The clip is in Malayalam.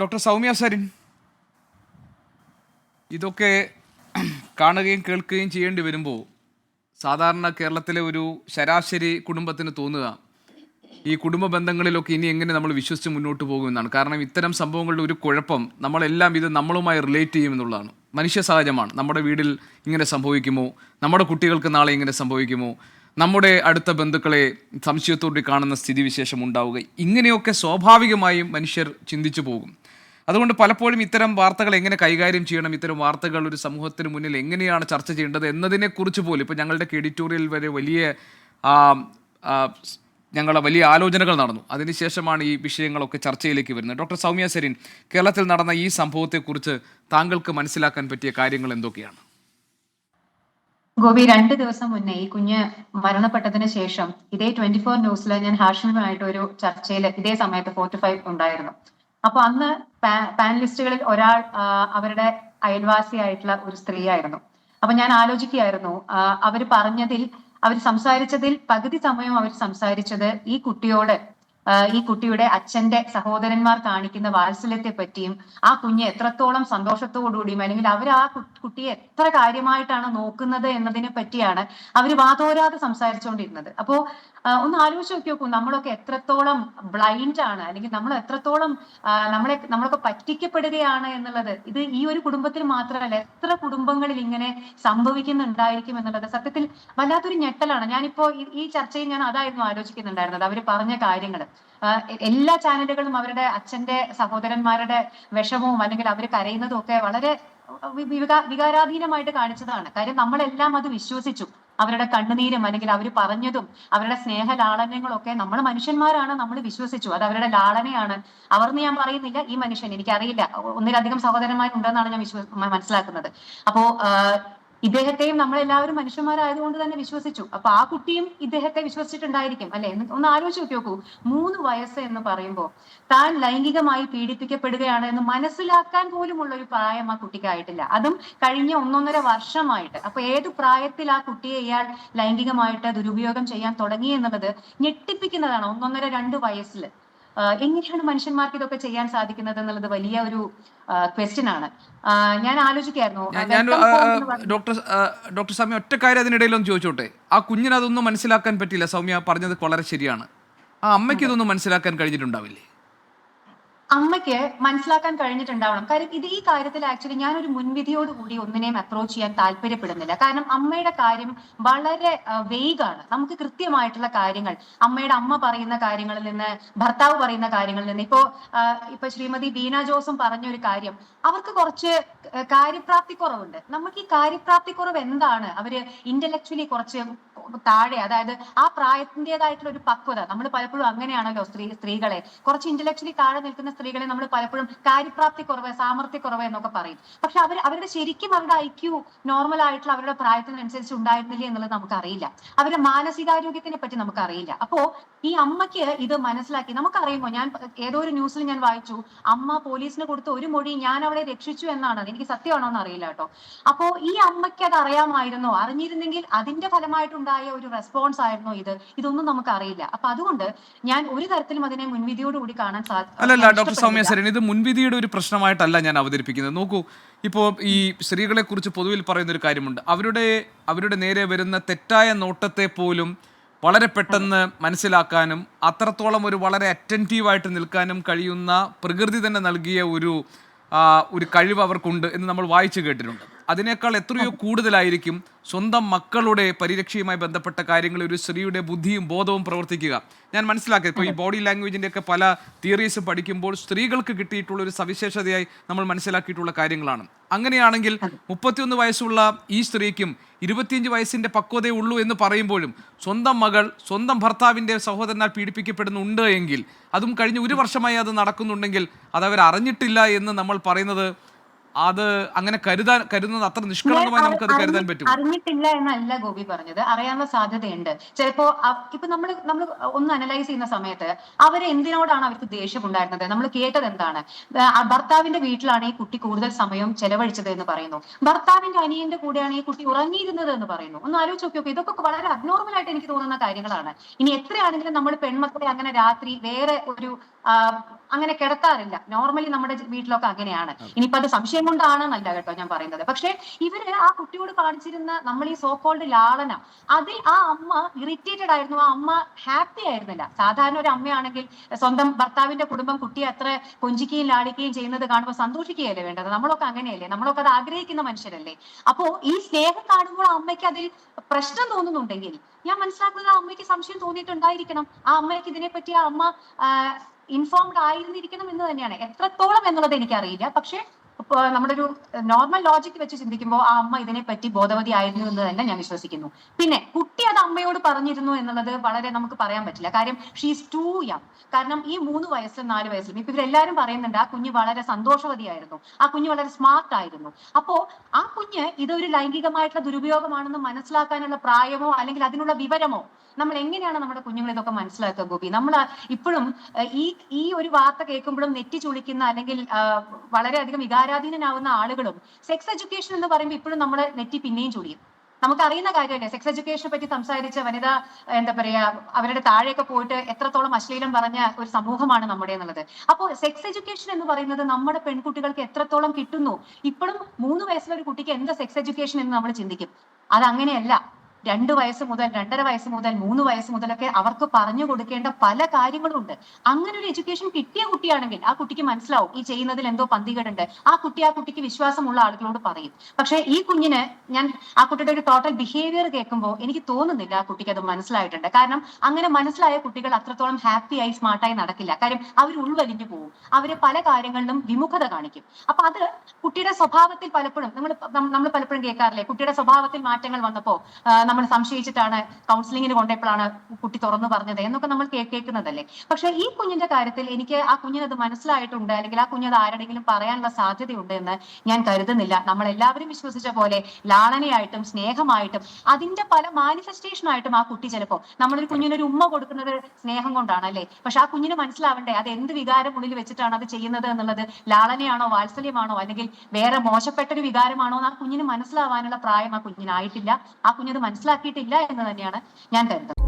ഡോക്ടർ സൗമ്യ സരിൻ, ഇതൊക്കെ കാണുകയും കേൾക്കുകയും ചെയ്യേണ്ടി വരുമ്പോൾ സാധാരണ കേരളത്തിലെ ഒരു ശരാശരി കുടുംബത്തിന് തോന്നുക ഈ കുടുംബ ബന്ധങ്ങളിലൊക്കെ ഇനി എങ്ങനെ നമ്മൾ വിശ്വസിച്ച് മുന്നോട്ട് പോകുമെന്നാണ്. കാരണം ഇത്തരം സംഭവങ്ങളുടെ ഒരു കുഴപ്പം നമ്മളെല്ലാം ഇത് നമ്മളുമായി റിലേറ്റ് ചെയ്യുമെന്നുള്ളതാണ്. മനുഷ്യ സഹജമാണ്. നമ്മുടെ വീട്ടിൽ ഇങ്ങനെ സംഭവിക്കുമോ, നമ്മുടെ കുട്ടികൾക്ക് നാളെ ഇങ്ങനെ സംഭവിക്കുമോ, നമ്മുടെ അടുത്ത ബന്ധുക്കളെ സംശയത്തോടെ കാണുന്ന സ്ഥിതിവിശേഷം ഉണ്ടാവുക, ഇങ്ങനെയൊക്കെ സ്വാഭാവികമായും മനുഷ്യർ ചിന്തിച്ചു പോകും. അതുകൊണ്ട് പലപ്പോഴും ഇത്തരം വാർത്തകൾ എങ്ങനെ കൈകാര്യം ചെയ്യണം, ഇത്തരം വാർത്തകൾ ഒരു സമൂഹത്തിന് മുന്നിൽ എങ്ങനെയാണ് ചർച്ച ചെയ്യേണ്ടത് എന്നതിനെക്കുറിച്ച് പോലും ഇപ്പോൾ ഞങ്ങളുടെ എഡിറ്റോറിയൽ വരെ വലിയ ആലോചനകൾ നടന്നു. അതിനുശേഷമാണ് ഈ വിഷയങ്ങളൊക്കെ ചർച്ചയിലേക്ക് വരുന്നത്. ഡോക്ടർ സൗമ്യ സരിൻ, കേരളത്തിൽ നടന്ന ഈ സംഭവത്തെക്കുറിച്ച് താങ്കൾക്ക് മനസ്സിലാക്കാൻ പറ്റിയ കാര്യങ്ങൾ എന്തൊക്കെയാണ്? ഗോപി, 2 ദിവസം മുന്നേ ഈ കുഞ്ഞ് മരണപ്പെട്ടതിന് ശേഷം ഇതേ 24 ന്യൂസിൽ ഞാൻ ഹാഷിമുമായിട്ട് ഒരു ചർച്ചയിൽ ഇതേ സമയത്ത് 45 ഉണ്ടായിരുന്നു. അപ്പൊ അന്ന് പാനലിസ്റ്റുകളിൽ ഒരാൾ അവരുടെ അയൽവാസിയായിട്ടുള്ള ഒരു സ്ത്രീയായിരുന്നു. അപ്പൊ ഞാൻ ആലോചിക്കുകയായിരുന്നു, അവർ സംസാരിച്ചതിൽ പകുതി സമയം അവർ സംസാരിച്ചത് ഈ കുട്ടിയുടെ അച്ഛന്റെ സഹോദരന്മാർ കാണിക്കുന്ന വാത്സല്യത്തെ പറ്റിയും ആ കുഞ്ഞ് എത്രത്തോളം സന്തോഷത്തോടുകൂടിയും അല്ലെങ്കിൽ അവർ ആ കുട്ടിയെ എത്ര കാര്യമായിട്ടാണ് നോക്കുന്നത് എന്നതിനെ പറ്റിയാണ് അവർ വാതോരാതെ സംസാരിച്ചുകൊണ്ടിരുന്നത്. അപ്പോ ഒന്ന് ആലോചിച്ച് നോക്കൂ, നമ്മളൊക്കെ എത്രത്തോളം ബ്ലൈൻഡ് ആണ്, അല്ലെങ്കിൽ നമ്മൾ എത്രത്തോളം നമ്മളൊക്കെ പറ്റിക്കപ്പെടുകയാണ് എന്നുള്ളത്. ഇത് ഈ ഒരു കുടുംബത്തിൽ മാത്രമല്ല, എത്ര കുടുംബങ്ങളിൽ ഇങ്ങനെ സംഭവിക്കുന്നുണ്ടായിരിക്കും എന്നുള്ളത് സത്യത്തിൽ വല്ലാത്തൊരു ഞെട്ടലാണ്. ഞാനിപ്പോ ഈ ചർച്ചയിൽ ഞാൻ അതായിരുന്നു ആലോചിക്കുന്നുണ്ടായിരുന്നത്. അവർ പറഞ്ഞ കാര്യങ്ങൾ എല്ലാ ചാനലുകളും അവരുടെ അച്ഛന്റെ സഹോദരന്മാരുടെ വിഷമവും അല്ലെങ്കിൽ അവർ കരയുന്നതും ഒക്കെ വളരെ വികാരാധീനമായിട്ട് കാണിച്ചതാണ്. കാര്യം നമ്മളെല്ലാം അത് വിശ്വസിച്ചു. അവരുടെ കണ്ണുനീരും അല്ലെങ്കിൽ അവർ പറഞ്ഞതും അവരുടെ സ്നേഹലാളനങ്ങളും ഒക്കെ നമ്മൾ മനുഷ്യന്മാരാണ്, നമ്മൾ വിശ്വസിച്ചു. അത് അവരുടെ ലാളനയാണ്. അവർന്ന് ഞാൻ പറയുന്നില്ല, ഈ മനുഷ്യൻ, എനിക്കറിയില്ല, ഒന്നിലധികം സഹോദരന്മാരുണ്ടെന്നാണ് ഞാൻ മനസ്സിലാക്കുന്നത്. അപ്പോ ഇദ്ദേഹത്തെയും നമ്മളെല്ലാവരും മനുഷ്യന്മാരായതുകൊണ്ട് തന്നെ വിശ്വസിച്ചു. അപ്പൊ ആ കുട്ടിയും ഇദ്ദേഹത്തെ വിശ്വസിച്ചിട്ടുണ്ടായിരിക്കും അല്ലെ? ഒന്ന് ആലോചിച്ച് നോക്കൂ, 3 വയസ്സ് എന്ന് പറയുമ്പോൾ താൻ ലൈംഗികമായി പീഡിപ്പിക്കപ്പെടുകയാണ് എന്ന് മനസ്സിലാക്കാൻ പോലുമുള്ള ഒരു പ്രായം ആ കുട്ടിക്കായിട്ടില്ല. അതും കഴിഞ്ഞ 1.5 വർഷമായിട്ട്. അപ്പൊ ഏത് പ്രായത്തിൽ ആ കുട്ടിയെ ഇയാൾ ലൈംഗികമായിട്ട് ദുരുപയോഗം ചെയ്യാൻ തുടങ്ങി എന്നുള്ളത് ഞെട്ടിപ്പിക്കുന്നതാണ്. 1.5-2 വയസ്സിൽ എങ്ങനെയാണ് മനുഷ്യന്മാർക്ക് ഇതൊക്കെ ചെയ്യാൻ സാധിക്കുന്നത് എന്നുള്ളത് വലിയ ഒരു ക്വസ്റ്റ്യൻ ആണ്. ഞാൻ ആലോചിക്കായിരുന്നു. ഡോക്ടർ സൗമ്യ, ഒറ്റ കാര്യം അതിനിടയിലൊന്നും ചോദിച്ചോട്ടെ. ആ കുഞ്ഞിന് അതൊന്നും മനസ്സിലാക്കാൻ പറ്റില്ല. സൗമ്യ പറഞ്ഞത് വളരെ ശരിയാണ്. ആ അമ്മയ്ക്ക് ഇതൊന്നും മനസ്സിലാക്കാൻ കഴിഞ്ഞിട്ടുണ്ടാവില്ലേ? അമ്മയ്ക്ക് മനസ്സിലാക്കാൻ കഴിഞ്ഞിട്ടുണ്ടാവണം. കാര്യം ഈ കാര്യത്തിൽ ആക്ച്വലി ഞാനൊരു മുൻവിധിയോടുകൂടി ഒന്നിനെയും അപ്രോച്ച് ചെയ്യാൻ താല്പര്യപ്പെടുന്നില്ല. കാരണം അമ്മയുടെ കാര്യം വളരെ വെയ്ഗാണ്. നമുക്ക് കൃത്യമായിട്ടുള്ള കാര്യങ്ങൾ അമ്മ പറയുന്ന കാര്യങ്ങളിൽ നിന്ന്, ഭർത്താവ് പറയുന്ന കാര്യങ്ങളിൽ നിന്ന്, ഇപ്പൊ ശ്രീമതി ബീന ജോസും പറഞ്ഞൊരു കാര്യം, അവർക്ക് കുറച്ച് കാര്യപ്രാപ്തി കുറവുണ്ട്. നമുക്ക് ഈ കാര്യപ്രാപ്തി കുറവ് എന്താണ്? അവര് ഇന്റലക്ച്വലി കുറച്ച് താഴെ, അതായത് ആ പ്രായത്തിൻ്റെതായിട്ടുള്ള ഒരു പക്വത. നമ്മൾ പലപ്പോഴും അങ്ങനെയാണല്ലോ സ്ത്രീകളെ, കുറച്ച് ഇന്റലക്ച്വലി താഴെ നിൽക്കുന്ന സ്ത്രീകളെ നമ്മൾ പലപ്പോഴും കാര്യപ്രാപ്തി കുറവ്, സാമർത്ഥ്യക്കുറവ് എന്നൊക്കെ പറയും. പക്ഷെ അവരുടെ ശരിക്കും അവരുടെ IQ നോർമൽ ആയിട്ടുള്ള അവരുടെ പ്രായത്തിനനുസരിച്ച് ഉണ്ടായിരുന്നില്ല എന്നുള്ളത് നമുക്കറിയില്ല. അവരുടെ മാനസികാരോഗ്യത്തിനെ പറ്റി നമുക്കറിയില്ല. അപ്പോ ഈ അമ്മയ്ക്ക് ഇത് മനസ്സിലാക്കി. നമുക്കറിയുമോ, ഞാൻ ഏതോ ഒരു ന്യൂസിൽ ഞാൻ വായിച്ചു, അമ്മ പോലീസിന് കൊടുത്ത ഒരു മൊഴി ഞാൻ അവളെ രക്ഷിച്ചു എന്നാണ്. എനിക്ക് സത്യമാണോ എന്ന് അറിയില്ല കേട്ടോ. അപ്പോ ഈ അമ്മയ്ക്ക് അത് അറിയാമായിരുന്നോ? അറിഞ്ഞിരുന്നെങ്കിൽ അതിന്റെ ഫലമായിട്ടുണ്ടായ ഒരു റെസ്പോൺസ് ആയിരുന്നോ ഇതൊന്നും നമുക്ക് അറിയില്ല. അപ്പൊ അതുകൊണ്ട് ഞാൻ ഒരു തരത്തിലും അതിനെ മുൻവിധിയോടുകൂടി കാണാൻ അല്ലല്ല ഡോക്ടർ സൗമ്യ സരിൻ, ഇത് മുൻവിധിയുടെ ഒരു പ്രശ്നമായിട്ടല്ല ഞാൻ അവതരിപ്പിക്കുന്നത്. നോക്കൂ, ഇപ്പോൾ ഈ സ്ത്രീകളെ കുറിച്ച് പൊതുവിൽ പറയുന്ന ഒരു കാര്യമുണ്ട്. അവരുടെ നേരെ വരുന്ന തെറ്റായ നോട്ടത്തെ പോലും വളരെ പെട്ടെന്ന് മനസ്സിലാക്കാനും അത്രത്തോളം വളരെ അറ്റൻറ്റീവായിട്ട് നിൽക്കാനും കഴിയുന്ന പ്രകൃതി തന്നെ നൽകിയ ഒരു കഴിവ് അവർക്കുണ്ട് എന്ന് നമ്മൾ വായിച്ചു കേട്ടിട്ടുണ്ട്. അതിനേക്കാൾ എത്രയോ കൂടുതലായിരിക്കും സ്വന്തം മക്കളുടെ പരിരക്ഷയുമായി ബന്ധപ്പെട്ട കാര്യങ്ങളിൽ ഒരു സ്ത്രീയുടെ ബുദ്ധിയും ബോധവും പ്രവർത്തിക്കുക. ഞാൻ മനസ്സിലാക്കിയത് ഇപ്പോൾ ഈ ബോഡി ലാംഗ്വേജിൻ്റെ ഒക്കെ പല തിയറീസ് പഠിക്കുമ്പോൾ സ്ത്രീകൾക്ക് കിട്ടിയിട്ടുള്ള ഒരു സവിശേഷതയായി നമ്മൾ മനസ്സിലാക്കിയിട്ടുള്ള കാര്യങ്ങളാണ്. അങ്ങനെയാണെങ്കിൽ 31 വയസ്സുള്ള ഈ സ്ത്രീക്കും 25 വയസ്സിൻ്റെ പക്വതയേ ഉള്ളൂ എന്ന് പറയുമ്പോഴും സ്വന്തം മകൾ സ്വന്തം ഭർത്താവിൻ്റെ സഹോദരനാൽ പീഡിപ്പിക്കപ്പെടുന്നുണ്ട് എങ്കിൽ, അതും കഴിഞ്ഞ് 1 വർഷമായി അത് നടക്കുന്നുണ്ടെങ്കിൽ, അതവർ അറിഞ്ഞിട്ടില്ല എന്ന് നമ്മൾ പറയുന്നത് അത് അങ്ങനെ കരുതുന്നത് അത്ര നിഷ്കളങ്കമായി നമുക്കത് കരുതാൻ പറ്റുമോ? അറിഞ്ഞിട്ടില്ല എന്നല്ല ഗോപി പറഞ്ഞത്, അറിയാനുള്ള സാധ്യതയുണ്ട്. ചിലപ്പോ ഇപ്പൊ നമ്മൾ ഒന്ന് അനലൈസ് ചെയ്യുന്ന സമയത്ത് അവരെ എന്തിനോടാണ് അവർക്ക് ദേഷ്യം ഉണ്ടായിരുന്നത്, നമ്മൾ കേട്ടത് എന്താണ്? ഭർത്താവിന്റെ വീട്ടിലാണ് ഈ കുട്ടി കൂടുതൽ സമയം ചെലവഴിച്ചത് എന്ന് പറയുന്നു. ഭർത്താവിന്റെ അനിയന്റെ കൂടെയാണ് ഈ കുട്ടി ഉറങ്ങിയിരുന്നത് എന്ന് പറയുന്നു. ഒന്ന് ആലോചിച്ച് നോക്കിയോ, ഇതൊക്കെ വളരെ അബ്നോർമൽ ആയിട്ട് എനിക്ക് തോന്നുന്ന കാര്യങ്ങളാണ്. ഇനി എത്രയാണെങ്കിലും നമ്മൾ പെൺമക്കളെ അങ്ങനെ രാത്രി വേറെ ഒരു അങ്ങനെ കിടത്താറില്ല. നോർമലി നമ്മുടെ വീട്ടിലൊക്കെ അങ്ങനെയാണ്. ഇനിയിപ്പോ അത് സംശയം കൊണ്ടാണെന്നല്ല കേട്ടോ ഞാൻ പറയുന്നത്. പക്ഷെ ഇവര് ആ കുട്ടിയോട് കാണിച്ചിരുന്ന നമ്മൾ ഈ സോ കോൾഡ് ലാളന, അതിൽ ആ അമ്മ ഇറിറ്റേറ്റഡ് ആയിരുന്നു, ആ അമ്മ ഹാപ്പി ആയിരുന്നില്ല. സാധാരണ ഒരു അമ്മയാണെങ്കിൽ സ്വന്തം ഭർത്താവിന്റെ കുടുംബം കുട്ടിയെ അത്ര കൊഞ്ചിക്കുകയും ലാളിക്കുകയും ചെയ്യുന്നത് കാണുമ്പോൾ സന്തോഷിക്കുകയല്ലേ വേണ്ടത്? നമ്മളൊക്കെ അങ്ങനെയല്ലേ? നമ്മളൊക്കെ അത് ആഗ്രഹിക്കുന്ന മനുഷ്യരല്ലേ? അപ്പോ ഈ സ്നേഹം കാണുമ്പോൾ ആ അമ്മയ്ക്ക് അതിൽ പ്രശ്നം തോന്നുന്നുണ്ടെങ്കിൽ ഞാൻ മനസ്സിലാക്കുന്നത് ആ അമ്മയ്ക്ക് സംശയം തോന്നിയിട്ടുണ്ടായിരിക്കണം. ആ അമ്മയ്ക്ക് ഇതിനെപ്പറ്റി ആ അമ്മ ഇൻഫോംഡ് ആയിരുന്നിരിക്കണം എന്ന് തന്നെയാണ്. എത്രത്തോളം എന്നുള്ളത് എനിക്കറിയില്ല. പക്ഷെ നമ്മുടെ ഒരു നോർമൽ ലോജിക് വെച്ച് ചിന്തിക്കുമ്പോൾ ആ അമ്മ ഇതിനെപ്പറ്റി ബോധവതി ആയിരുന്നു എന്ന് തന്നെ ഞാൻ വിശ്വസിക്കുന്നു. പിന്നെ കുട്ടി അത് അമ്മയോട് പറഞ്ഞിരുന്നു എന്നുള്ളത് വളരെ നമുക്ക് പറയാൻ പറ്റില്ല. കാര്യം ഷീസ് ടു യങ്. കാരണം ഈ 3 വയസ്സിലും 4 വയസ്സിലും ഇപ്പൊ ഇവരെല്ലാരും പറയുന്നുണ്ട് ആ കുഞ്ഞ് വളരെ സന്തോഷവതിയായിരുന്നു, ആ കുഞ്ഞ് വളരെ സ്മാർട്ട് ആയിരുന്നു. അപ്പോ ആ കുഞ്ഞ് ഇതൊരു ലൈംഗികമായിട്ടുള്ള ദുരുപയോഗമാണെന്ന് മനസ്സിലാക്കാനുള്ള പ്രായമോ അല്ലെങ്കിൽ അതിനുള്ള വിവരമോ, നമ്മൾ എങ്ങനെയാണ് നമ്മുടെ കുഞ്ഞുങ്ങൾ ഇതൊക്കെ മനസ്സിലാക്കുക ഗോപി? നമ്മൾ ഇപ്പോഴും ഈ ഈ ഒരു വാർത്ത കേൾക്കുമ്പോഴും നെറ്റി ചുളിക്കുന്ന അല്ലെങ്കിൽ വളരെയധികം വികാരാധീനനാവുന്ന ആളുകളും സെക്സ് എഡ്യൂക്കേഷൻ എന്ന് പറയുമ്പോൾ ഇപ്പോഴും നമ്മുടെ നെറ്റി പിന്നെയും ചുളിയും. നമുക്കറിയുന്ന കാര്യമല്ലേ സെക്സ് എഡ്യൂക്കേഷനെ പറ്റി സംസാരിച്ച വനിത, എന്താ പറയാ, അവരുടെ താഴെയൊക്കെ പോയിട്ട് എത്രത്തോളം അശ്ലീലം പറഞ്ഞ ഒരു സമൂഹമാണ് നമ്മുടെ എന്നുള്ളത്. അപ്പോൾ സെക്സ് എഡ്യൂക്കേഷൻ എന്ന് പറയുന്നത് നമ്മുടെ പെൺകുട്ടികൾക്ക് എത്രത്തോളം കിട്ടുന്നു? ഇപ്പോഴും 3 വയസ്സുള്ള ഒരു കുട്ടിക്ക് എന്താ സെക്സ് എഡ്യൂക്കേഷൻ എന്ന് നമ്മൾ ചിന്തിക്കും. അതങ്ങനെയല്ല. 2 വയസ്സ് മുതൽ 2.5 വയസ്സ് മുതൽ 3 വയസ്സ് മുതലൊക്കെ അവർക്ക് പറഞ്ഞു കൊടുക്കേണ്ട പല കാര്യങ്ങളുണ്ട്. അങ്ങനെ ഒരു എഡ്യൂക്കേഷൻ കിട്ടിയ കുട്ടിയാണെങ്കിൽ ആ കുട്ടിക്ക് മനസ്സിലാവും ഈ ചെയ്യുന്നതിൽ എന്തോ പന്തികേടുണ്ട്. ആ കുട്ടിക്ക് വിശ്വാസമുള്ള ആളുകളോട് പറയും. പക്ഷെ ഈ കുഞ്ഞിന് ഞാൻ ആ കുട്ടിയുടെ ഒരു ടോട്ടൽ ബിഹേവിയർ കേൾക്കുമ്പോൾ എനിക്ക് തോന്നുന്നില്ല ആ കുട്ടിക്ക് അത് മനസ്സിലായിട്ടുണ്ട്. കാരണം അങ്ങനെ മനസ്സിലായ കുട്ടികൾ അത്രത്തോളം ഹാപ്പിയായി സ്മാർട്ടായി നടക്കില്ല. കാര്യം അവർ ഉൾവലിഞ്ഞു പോകും, അവര് പല കാര്യങ്ങളിലും വിമുഖത കാണിക്കും. അപ്പൊ അത് കുട്ടിയുടെ സ്വഭാവത്തിൽ പലപ്പോഴും നമ്മൾ പലപ്പോഴും കേൾക്കാറില്ലേ, കുട്ടിയുടെ സ്വഭാവത്തിൽ മാറ്റങ്ങൾ വന്നപ്പോ നമ്മൾ സംശയിച്ചിട്ടാണ് കൗൺസിലിങ്ങിന് കൊണ്ടപ്പോഴാണ് കുട്ടി തുറന്നു പറഞ്ഞത് എന്നൊക്കെ നമ്മൾ കേൾക്കുന്നതല്ലേ. പക്ഷെ ഈ കുഞ്ഞിന്റെ കാര്യത്തിൽ എനിക്ക് ആ കുഞ്ഞിനത് മനസ്സിലായിട്ടുണ്ട് അല്ലെങ്കിൽ ആ കുഞ്ഞത് ആരുടെങ്കിലും പറയാനുള്ള സാധ്യതയുണ്ട് എന്ന് ഞാൻ കരുതുന്നില്ല. നമ്മൾ എല്ലാവരും വിശ്വസിച്ച പോലെ ലാളനയായിട്ടും സ്നേഹമായിട്ടും അതിന്റെ പല മാനിഫെസ്റ്റേഷൻ ആയിട്ടും ആ കുട്ടി ചിലപ്പോ, നമ്മളൊരു കുഞ്ഞിനൊരു ഉമ്മ കൊടുക്കുന്നത് സ്നേഹം കൊണ്ടാണ് അല്ലേ, പക്ഷെ ആ കുഞ്ഞിന് മനസ്സിലാവണ്ടേ അത് എന്ത് വികാരം ഉള്ളിൽ വെച്ചിട്ടാണ് അത് ചെയ്യുന്നത് എന്നുള്ളത്. ലാളനയാണോ വാത്സല്യമാണോ അല്ലെങ്കിൽ വേറെ മോശപ്പെട്ടൊരു വികാരമാണോ എന്ന് ആ കുഞ്ഞിന് മനസ്സിലാവാനുള്ള പ്രായം ആ കുഞ്ഞിനായിട്ടില്ല. ആ കുഞ്ഞത് മനസ്സിലാക്കിയിട്ടില്ല എന്ന് തന്നെയാണ് ഞാൻ കരുതുന്നത്.